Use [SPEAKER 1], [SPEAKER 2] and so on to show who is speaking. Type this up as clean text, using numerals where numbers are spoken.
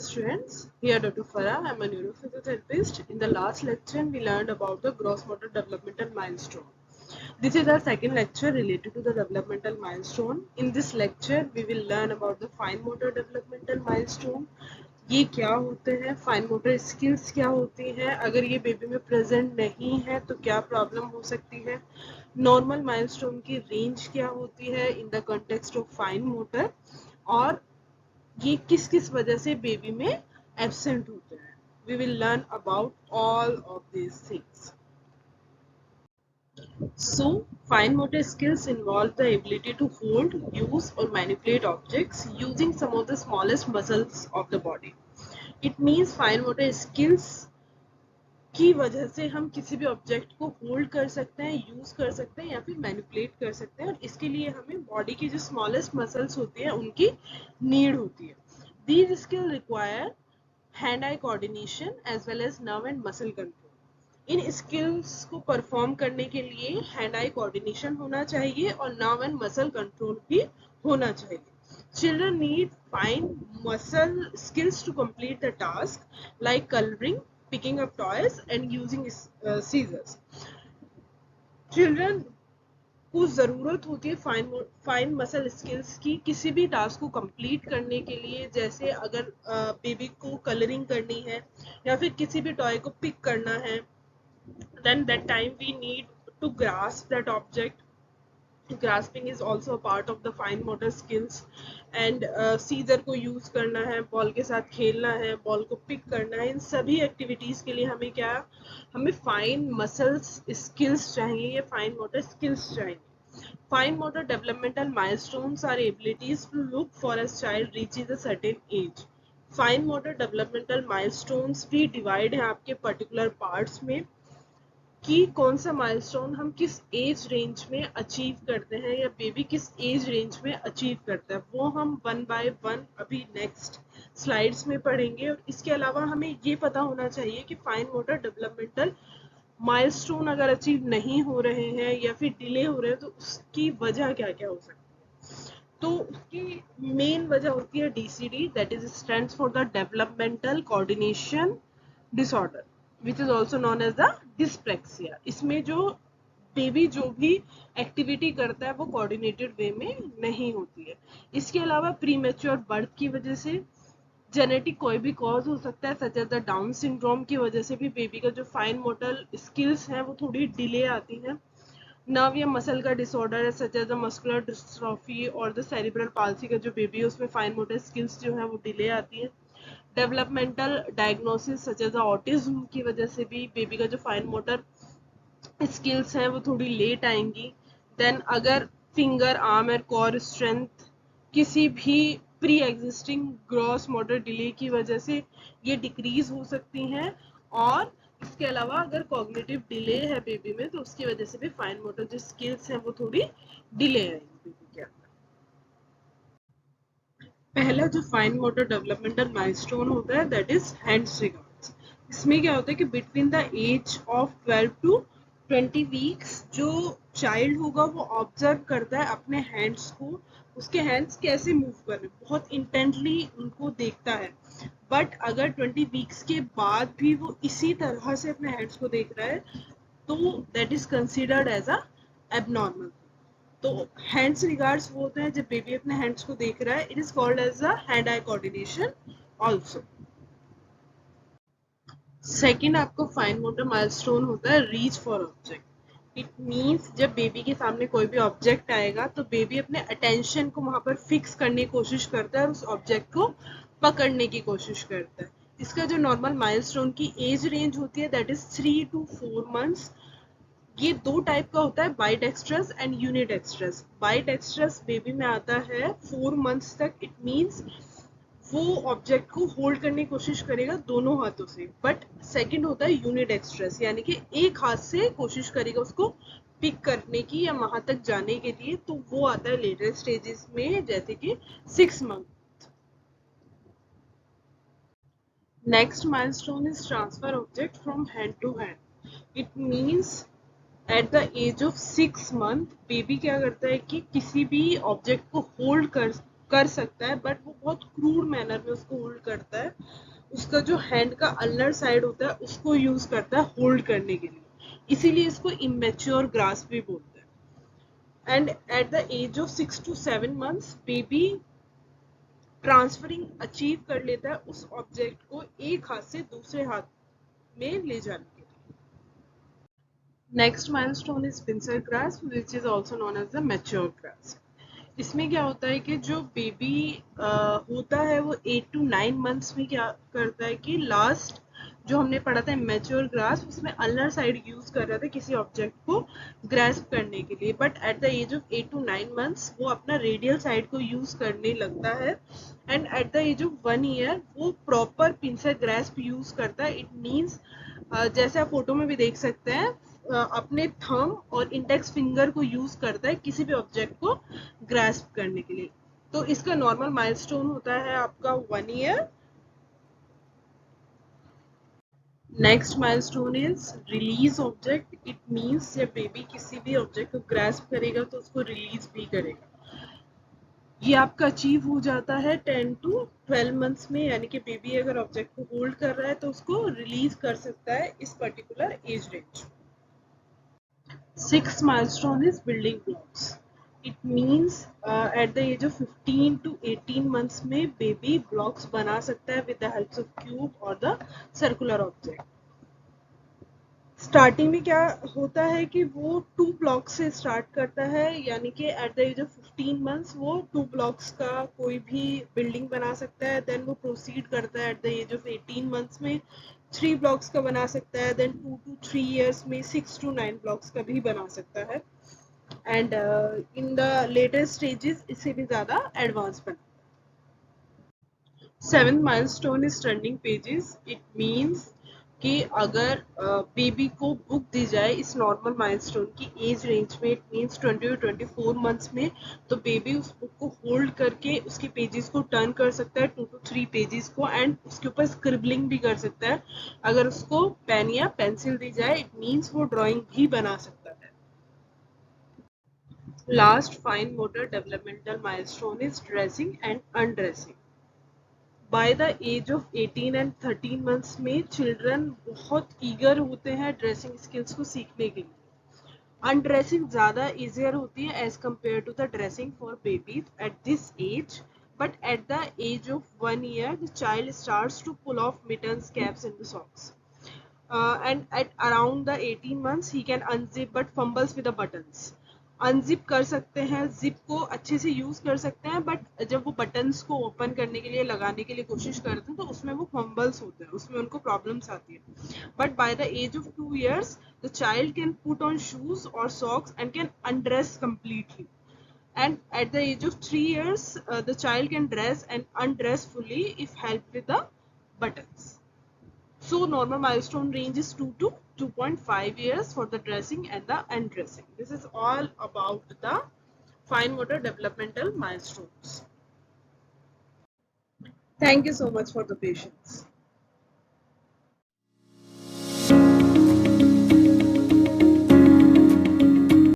[SPEAKER 1] students, here Dr. Farah. I'm a neurophysiotherapist. In the last lecture, we learned about the gross motor developmental milestone. This is our second lecture related to the developmental milestone. In this lecture, we will learn about the fine motor developmental milestone. ये क्या होते हैं, fine motor skills क्या होती हैं, अगर ये baby में प्रेजेंट नहीं है तो क्या प्रॉब्लम हो सकती है, नॉर्मल माइलस्टोन की रेंज क्या होती है in the context of fine motor, और ये किस किस वजह से बेबी में एब्सेंट होते हैं. We will learn about all of these things. So, fine motor skills involve the ability to hold, use or manipulate objects using some of the smallest muscles of the body. It means fine motor skills की वजह से हम किसी भी object को hold कर सकते हैं, यूज कर सकते हैं या फिर मैनिपुलेट कर सकते हैं, और इसके लिए हमें बॉडी की जो स्मॉलेस्ट मसल्स होती है उनकी नीड होती है. These skill require hand eye coordination as well as nerve and muscle control. इन स्किल्स को परफॉर्म करने के लिए हैंड आई कोऑर्डिनेशन होना चाहिए और नर्व एंड मसल कंट्रोल भी होना चाहिए. Children need fine muscle skills to complete the task like coloring, picking up toys and using scissors. Children को ज़रूरत होती है फाइन मसल स्किल्स की किसी भी टास्क को कंप्लीट करने के लिए, जैसे अगर बेबी को कलरिंग करनी है या फिर किसी भी टॉय को पिक करना है, then that time we need to grasp that object. Grasping is also a part of the fine motor skills. And scissor को यूज करना है, बॉल के साथ खेलना है, बॉल को पिक करना है, इन सभी एक्टिविटीज के लिए हमें फाइन मसल्स स्किल्स चाहिए या फाइन मोटर स्किल्स चाहिए. Fine motor developmental milestones are abilities to look for as child reaches a certain age. Fine motor developmental milestones भी डिवाइड है आपके पर्टिकुलर पार्ट्स में कि कौन सा माइलस्टोन हम किस एज रेंज में अचीव करते हैं या बेबी किस एज रेंज में अचीव करता है, वो हम वन बाय वन अभी नेक्स्ट स्लाइड्स में पढ़ेंगे. और इसके अलावा हमें ये पता होना चाहिए कि फाइन मोटर डेवलपमेंटल माइलस्टोन अगर अचीव नहीं हो रहे हैं या फिर डिले हो रहे हैं तो उसकी वजह क्या क्या हो सकती है. तो उसकी मेन वजह होती है DCD, that is stands for the developmental coordination disorder, which is also known as the dyspraxia. इसमें जो बेबी जो भी एक्टिविटी करता है वो कोऑर्डिनेटेड वे में नहीं होती है. इसके अलावा प्रीमेच्योर बर्थ की वजह से, जेनेटिक कोई भी कॉज हो सकता है such as the Down syndrome की वजह से भी बेबी का जो फाइन मोटर स्किल्स हैं वो थोड़ी डिले आती हैं. नर्व या मसल का डिसऑर्डर है such as the muscular dystrophy और द सेरिब्रल पाल्सी का जो बेबी है उसमें फाइन मोटर स्किल्स जो है वो डिले आती है. Developmental diagnosis such as autism की वजह से भी बेबी का जो फाइन मोटर स्किल्स हैं वो थोड़ी लेट आएंगी. देन अगर फिंगर, आर्म और कोर स्ट्रेंथ किसी भी pre existing gross motor delay की वजह से ये डिक्रीज हो सकती हैं. और इसके अलावा अगर कॉग्निटिव डिले है बेबी में तो उसकी वजह से भी फाइन मोटर जो स्किल्स हैं वो थोड़ी डिले आएंगी बेबी के अंदर. पहला जो फाइन मोटर डेवलपमेंटल माइलस्टोन होता है दैट इज हैंड्स रिगार्ड्स. इसमें क्या होता है कि between the age of 12 to 20 weeks जो चाइल्ड होगा वो ऑब्जर्व करता है अपने हैंड्स को, उसके हैंड्स कैसे मूव कर रहे हैं, बहुत इंटेंटली उनको देखता है. बट अगर 20 वीक्स के बाद भी वो इसी तरह से अपने हैंड्स को देख रहा है तो that is considered as a abnormal. तो हैंड्स रिगार्ड्स वो होते हैं जब बेबी अपने हैंड्स को देख रहा है. It is called as a hand eye coordination also. Second आपको फाइन मोटर माइलस्टोन होता है reach for object. It means जब बेबी के सामने कोई भी ऑब्जेक्ट आएगा तो बेबी अपने अटेंशन को वहां पर फिक्स करने की कोशिश करता है और उस ऑब्जेक्ट को पकड़ने की कोशिश करता है. इसका जो नॉर्मल माइलस्टोन की एज रेंज होती है दैट इज 3 to 4 months. ये दो टाइप का होता है, बाइडेक्स्ट्रस एंड यूनिडेक्स्ट्रस. बाइडेक्स्ट्रस बेबी में आता है 4 months तक. इट मीन्स वो ऑब्जेक्ट को होल्ड करने की कोशिश करेगा दोनों हाथों से. बट सेकंड होता है यूनिडेक्स्ट्रस, यानी कि एक हाथ से कोशिश करेगा उसको पिक करने की या वहां तक जाने के लिए. तो वो आता है लेटर स्टेजेस में जैसे कि 6 months. Next milestone is transfer object from hand to hand. It means at the age of 6 month baby क्या करता है कि किसी भी ऑब्जेक्ट को होल्ड कर कर सकता है, बट वो बहुत क्रूड मैनर में उसको होल्ड करता है। उसका जो हैंड का अल्नर साइड होता है उसको यूज करता है होल्ड करने के लिए, इसीलिए इसको इमेच्योर ग्रास्प भी बोलते हैं। And at the age of 6 to 7 months baby transferring achieve कर लेता है उस ऑब्जेक्ट को एक हाथ से दूसरे हाथ में ले जाने के लिए। Next milestone is pincer grasp which is also known as the mature grasp. इसमें क्या होता है कि जो बेबी होता है वो 8 to 9 months में क्या करता है कि लास्ट जो हमने पढ़ा था मैच्योर ग्रास्प, उसमें अल्नर साइड यूज कर रहा था किसी ऑब्जेक्ट को ग्रास्प करने के लिए, but at the age of 8 to 9 months वो अपना रेडियल साइड को यूज करने लगता है। And at the age of 1 year वो प्रॉपर पिंसर ग्रास्प यूज करता है। इट मीन्स जैसे आप फोटो में भी देख सकते हैं, अपने थंब और इंडेक्स फिंगर को यूज करता है किसी भी ऑब्जेक्ट को ग्रास्प करने के लिए। तो इसका नॉर्मल माइलस्टोन होता है आपका 1 year। Next milestone is release object. It means जब बेबी किसी भी ऑब्जेक्ट को ग्रास्प करेगा तो उसको रिलीज भी करेगा। ये आपका अचीव हो जाता है 10 to 12 months में, यानी कि बेबी अगर ऑब्जेक्ट को होल्ड कर रहा है तो उसको रिलीज कर सकता है इस particular age range. Sixth milestone is building blocks. It means at the age of 15 to 18 months में baby blocks बना सकता है with the help of cube or the circular object. Starting में क्या होता है कि वो 2 ब्लॉक्स से स्टार्ट करता है, यानी कि at the age of 15 months वो 2 ब्लॉक्स का कोई भी बिल्डिंग बना सकता है। देन वो प्रोसीड करता है at the age of 18 months में 3 ब्लॉक्स का बना सकता है। देन 2 to 3 years में 6 to 9 ब्लॉक्स का भी बना सकता है। And in the latest stages इससे भी ज़्यादा एडवांस बना। Seventh milestone is turning pages. It means कि अगर बेबी को बुक दी जाए इस नॉर्मल माइलस्टोन की एज रेंज में, इट मीन्स 20 to 24 months में, तो बेबी उस बुक को होल्ड करके उसके पेजेस को टर्न कर सकता है 2 to 3 पेजेस को, एंड उसके ऊपर स्क्रिबलिंग भी कर सकता है। अगर उसको पेन या पेंसिल दी जाए इट मीन्स वो ड्राइंग भी बना सकता है। Last fine motor developmental milestone is dressing and undressing. By the age of 18 and 13 months में चिल्ड्रन बहुत ईगर होते हैं ड्रेसिंग स्किल्स को सीखने के लिए। अनड्रेसिंग ज़्यादा ईजियर होती है as compare to the dressing for babies at this age, but at the age of 1 year the child starts to pull off mittens, caps and the socks. And at around the 18 months he can unzip but fumbles with the buttons. Unzip कर सकते हैं, zip को अच्छे से use कर सकते हैं, but जब वो बटन्स को ओपन करने के लिए लगाने के लिए कोशिश करते हैं तो उसमें वो फंबल्स होते हैं, उसमें उनको प्रॉब्लम्स आती है। But by the age of 2 years the child can put on shoes और socks and can undress completely. And at the age of 3 years the child can dress and undress fully if helped with the buttons. So normal milestone range is 2 to 2.5 years for the dressing and the undressing. This is all about the fine motor developmental milestones. Thank you so much for the patience.